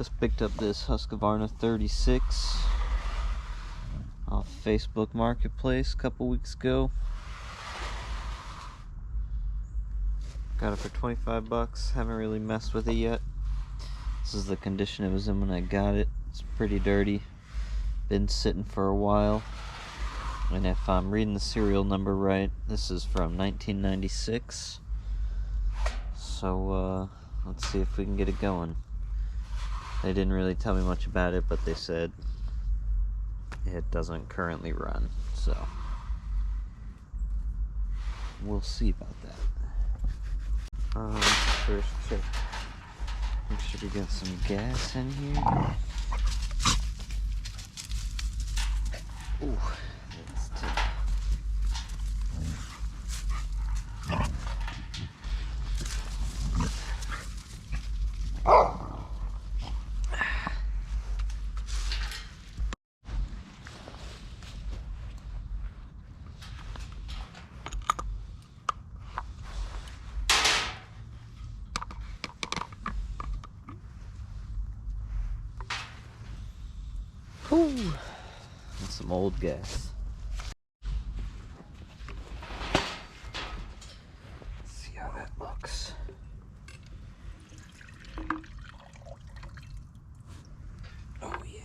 Just picked up this Husqvarna 36 off Facebook Marketplace a couple weeks ago. Got it for 25 bucks. Haven't really messed with it yet. This is the condition it was in when I got it. It's pretty dirty. Been sitting for a while. And if I'm reading the serial number right, this is from 1996. So let's see if we can get it going. They didn't really tell me much about it, but they said it doesn't currently run, so we'll see about that. First check. Make sure we got some gas in here. Ooh, that's tough. Ooh, that's some old gas. Let's see how that looks. Oh yeah.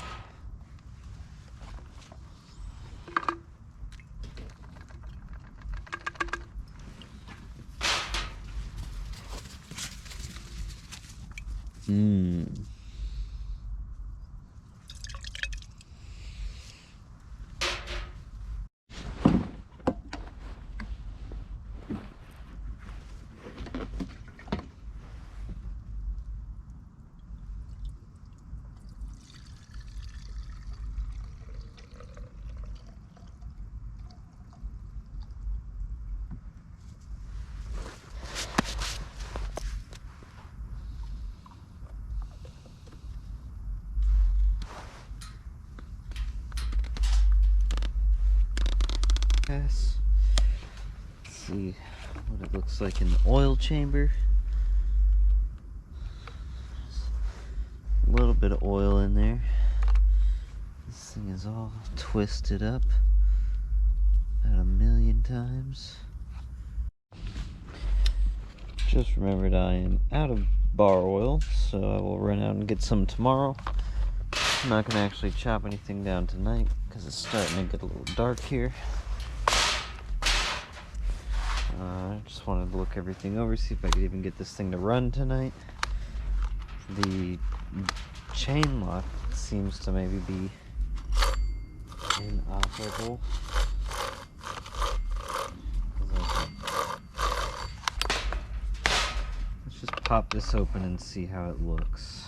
Let's see what it looks like in the oil chamber. A little bit of oil in there. This thing is all twisted up about 1,000,000 times. Just remembered I am out of bar oil, so I will run out and get some tomorrow. I'm not going to actually chop anything down tonight because it's starting to get a little dark here. I just wanted to look everything over, see if I could even get this thing to run tonight. The chain lock seems to maybe be inoperable. Let's just pop this open and see how it looks.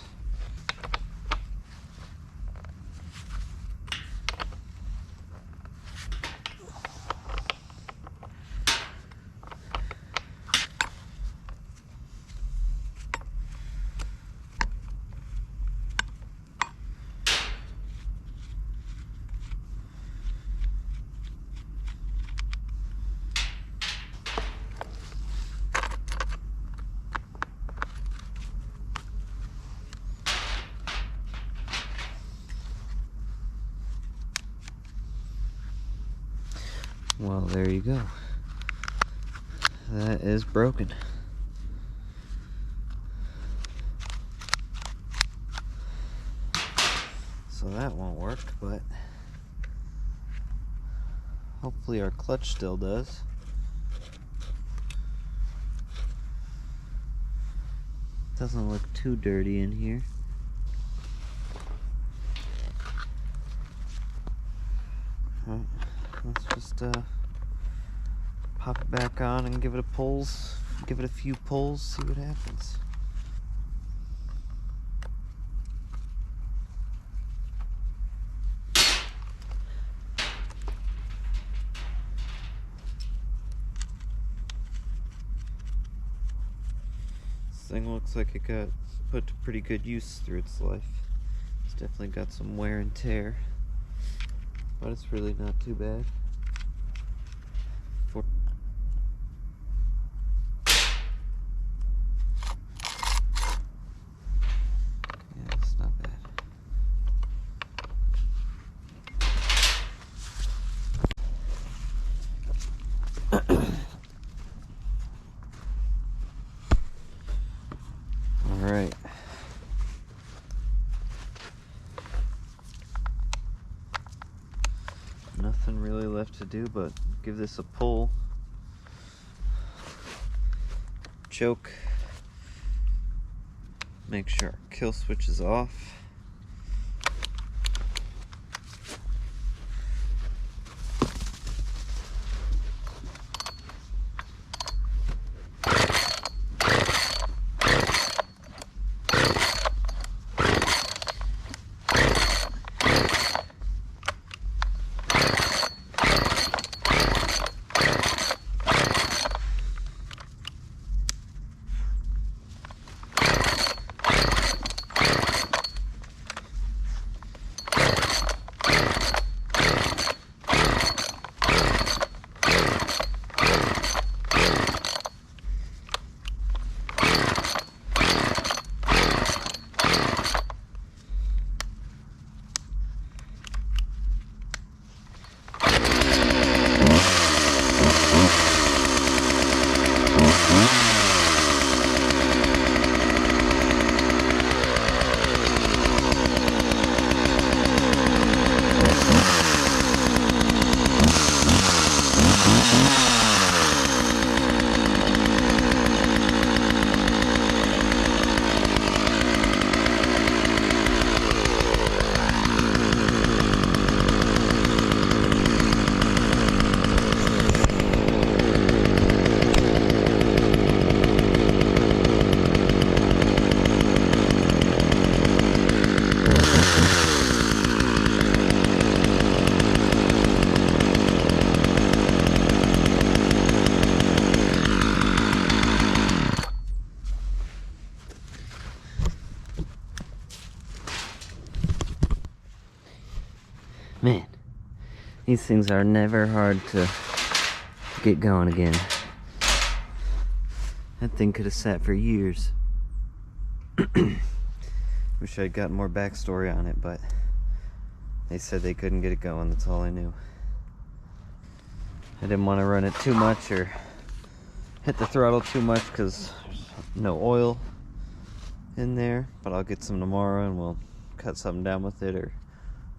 Well, there you go. That is broken. So that won't work, but hopefully our clutch still does. Doesn't look too dirty in here. Alright, let's just pop it back on and give it a few pulls, see what happens. This thing looks like it got put to pretty good use through its life. It's definitely got some wear and tear, but it's really not too bad. Yeah, it's not bad. do but give this a pull, choke, make sure our kill switch is off. Man, these things are never hard to get going again. That thing could have sat for years. Wish I'd gotten more backstory on it, but they said they couldn't get it going. That's all I knew. I didn't want to run it too much or hit the throttle too much because there's no oil in there, but I'll get some tomorrow and we'll cut something down with it or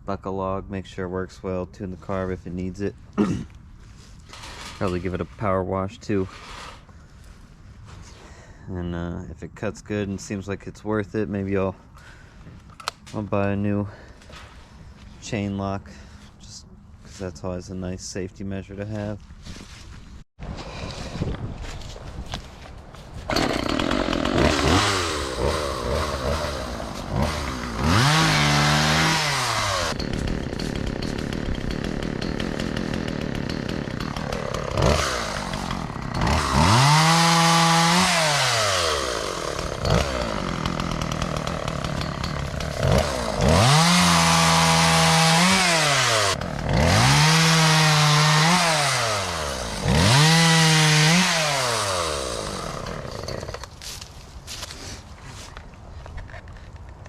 buck a log, make sure it works well, tune the carb if it needs it. Probably give it a power wash too. And if it cuts good and seems like it's worth it, maybe I'll buy a new chain lock, just because that's always a nice safety measure to have.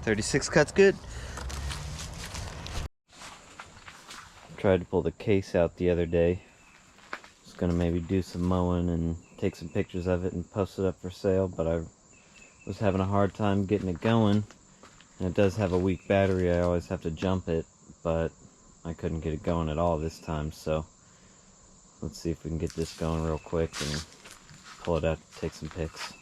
36 cuts good. Tried to pull the case out the other day. Just gonna maybe do some mowing and take some pictures of it and post it up for sale, but I was having a hard time getting it going, and it does have a weak battery. I always have to jump it, but I couldn't get it going at all this time, so let's see if we can get this going real quick and pull it out to take some pics.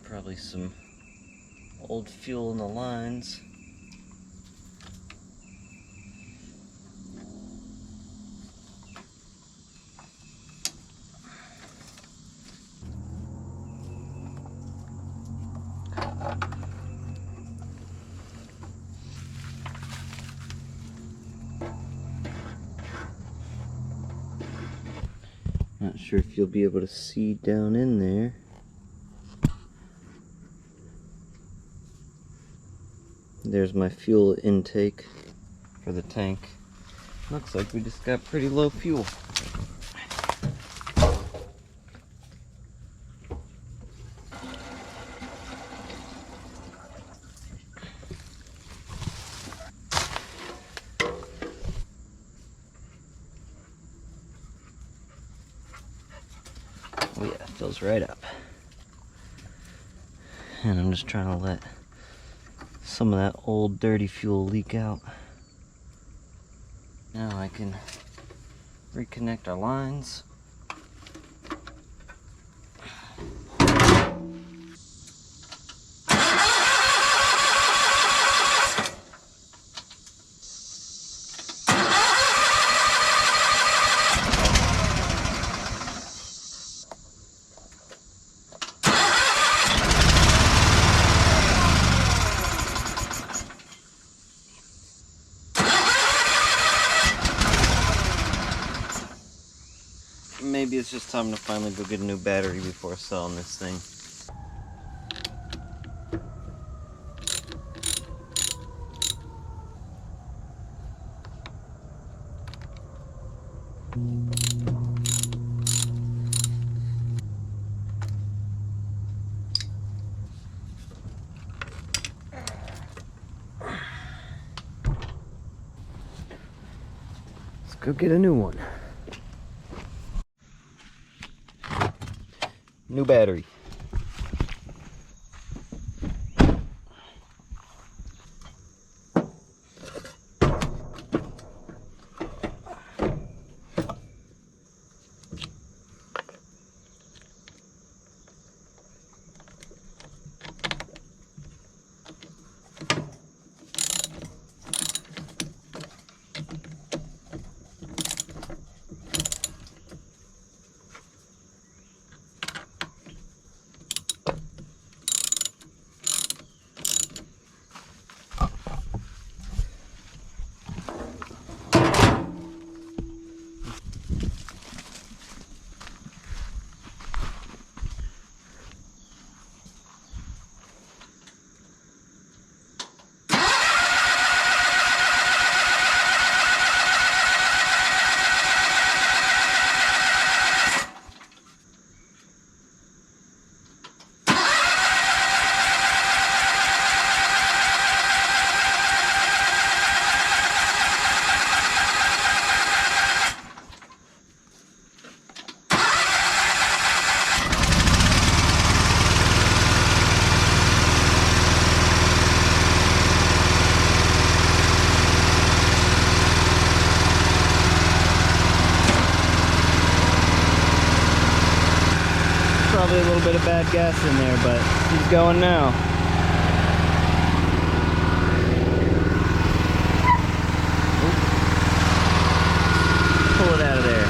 Probably some old fuel in the lines. Not sure if you'll be able to see down in there. There's my fuel intake for the tank. Looks like we just got pretty low fuel. goes right up. And I'm just trying to let some of that old dirty fuel leak out. Now I can reconnect our lines. Maybe it's just time to finally go get a new battery before selling this thing. Let's go get a new one. New battery. Probably a little bit of bad gas in there, but she's going now. Oop. Pull it out of there.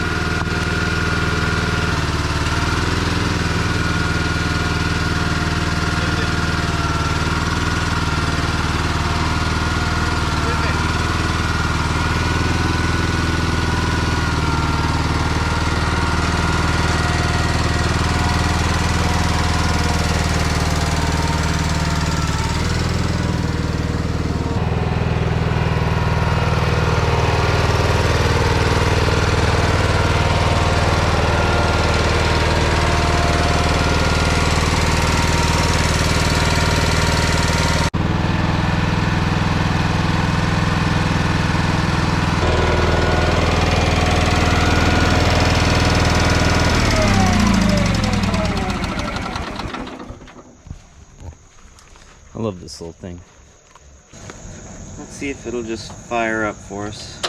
I love this little thing. Let's see if it'll just fire up for us.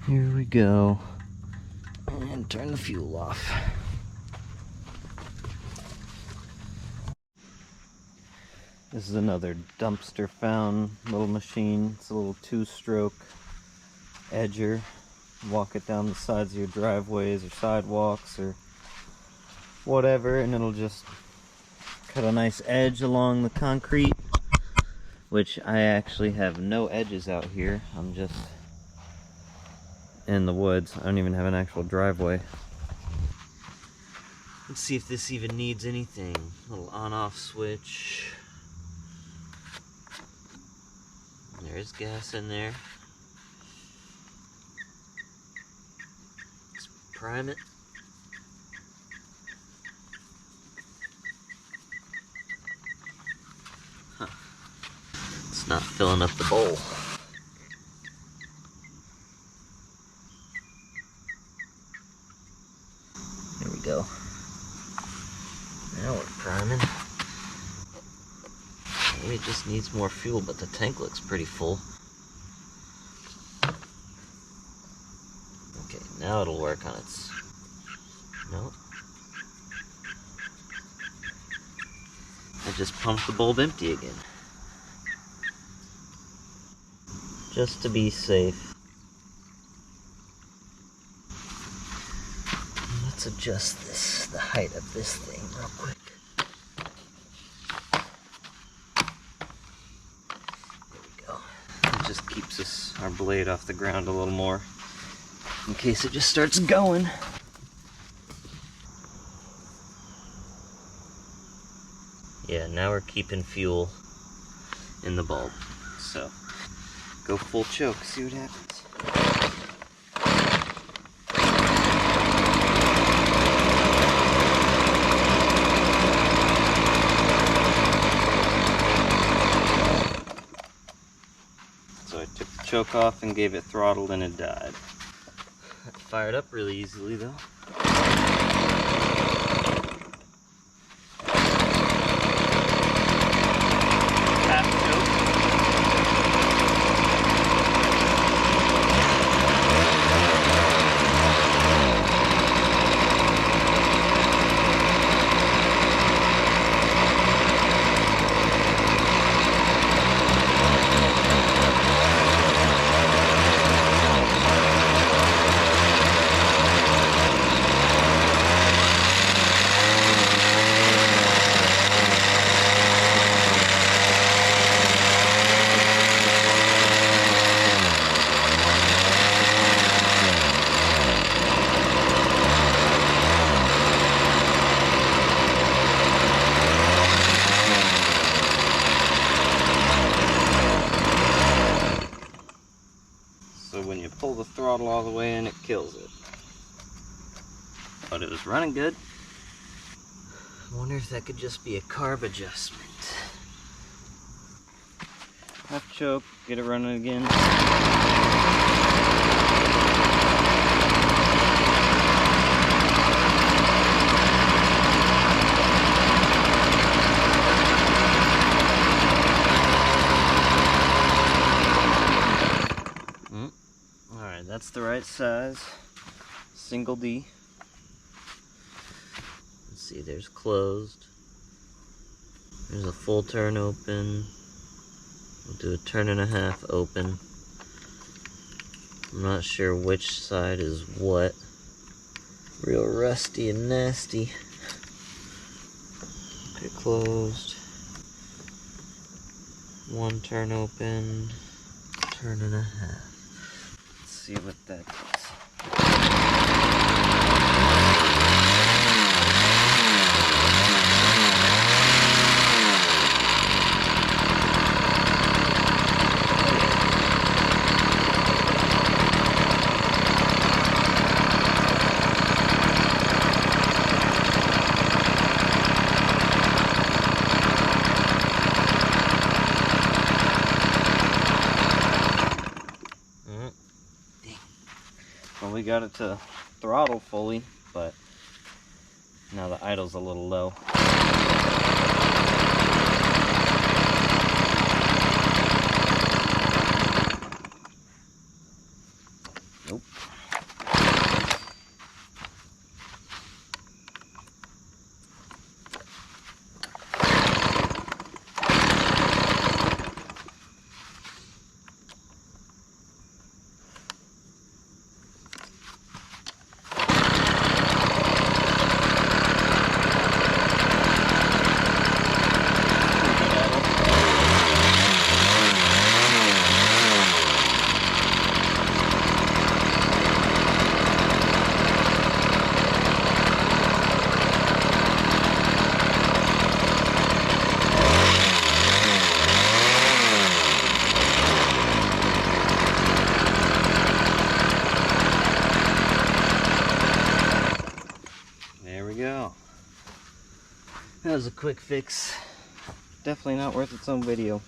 Here we go. And turn the fuel off. This is another dumpster found little machine. It's a little 2-stroke edger. Walk it down the sides of your driveways or sidewalks or whatever, and it'll just cut a nice edge along the concrete, which I actually have no edges out here. I'm just in the woods. I don't even have an actual driveway. Let's see if this even needs anything. Little on-off switch. There's gas in there. Let's prime it. Huh. It's not filling up the bowl. There we go. Now we're priming. Maybe it just needs more fuel, but the tank looks pretty full. Okay, now it'll work on its... Nope. I just pumped the bulb empty again. Just to be safe. Let's adjust this, the height of this thing real quick. Just keeps our blade off the ground a little more in case it just starts going. Yeah, now we're keeping fuel in the bulb. So, go full choke, see what happens. So I took the choke off and gave it throttle and it died. It fired up really easily though. Half choke. So when you pull the throttle all the way in, it kills it. But it was running good. I wonder if that could just be a carb adjustment. Half choke, get it running again. Alright, that's the right size. Single D. Let's see, there's closed. There's a full turn open. We'll do a turn and a half open. I'm not sure which side is what. Real rusty and nasty. Okay, closed. One turn open. Turn and a half. See what that does. Well, we got it to throttle fully, but now the idle's a little low. Nope. There we go. That was a quick fix. Definitely not worth its own video.